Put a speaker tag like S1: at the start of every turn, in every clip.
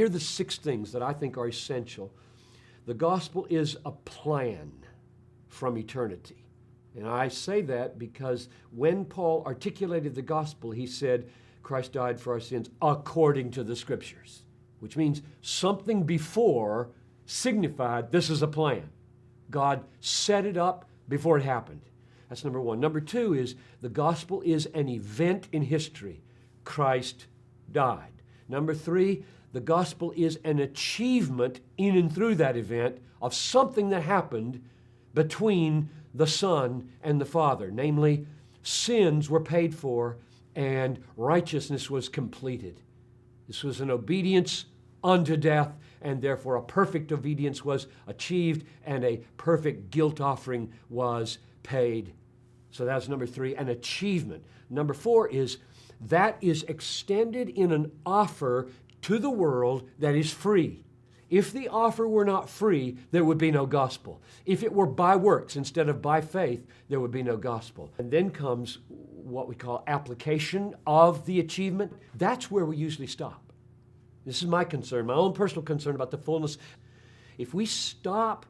S1: here are the 6 things that I think are essential. The gospel is a plan from eternity. And I say that because when Paul articulated the gospel, he said, Christ died for our sins according to the Scriptures, which means something before signified this is a plan. God set it up before it happened. That's number 1. Number 2 is the gospel is an event in history. Christ died. Number 3, the gospel is an achievement in and through that event of something that happened between the Son and the Father. Namely, sins were paid for and righteousness was completed. This was an obedience unto death, and therefore a perfect obedience was achieved and a perfect guilt offering was paid. So that's number 3, an achievement. Number 4 is that is extended in an offer to the world that is free. If the offer were not free, there would be no gospel. If it were by works instead of by faith, there would be no gospel. And then comes what we call application of the achievement. That's where we usually stop. This is my concern, my own personal concern about the fullness. If we stop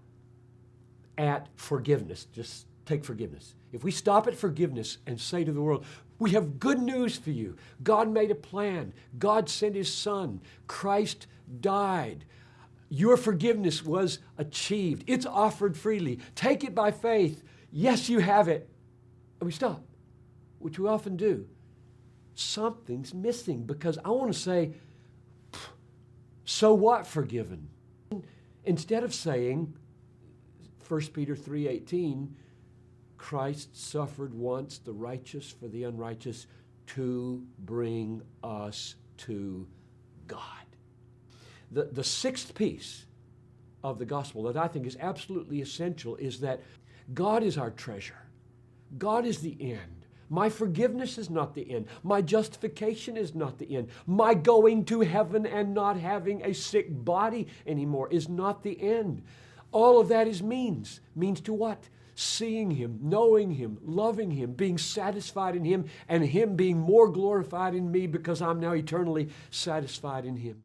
S1: at forgiveness, just take forgiveness. If we stop at forgiveness and say to the world, we have good news for you. God made a plan. God sent His Son. Christ died. Your forgiveness was achieved. It's offered freely. Take it by faith. Yes, you have it. And we stop, which we often do. Something's missing because I want to say, so what forgiven? Instead of saying, 1 Peter 3:18, Christ suffered once the righteous for the unrighteous to bring us to God. The 6th piece of the gospel that I think is absolutely essential is that God is our treasure. God is the end. My forgiveness is not the end. My justification is not the end. My going to heaven and not having a sick body anymore is not the end. All of that is means. Means to what? Seeing Him, knowing Him, loving Him, being satisfied in Him, and Him being more glorified in me because I'm now eternally satisfied in Him.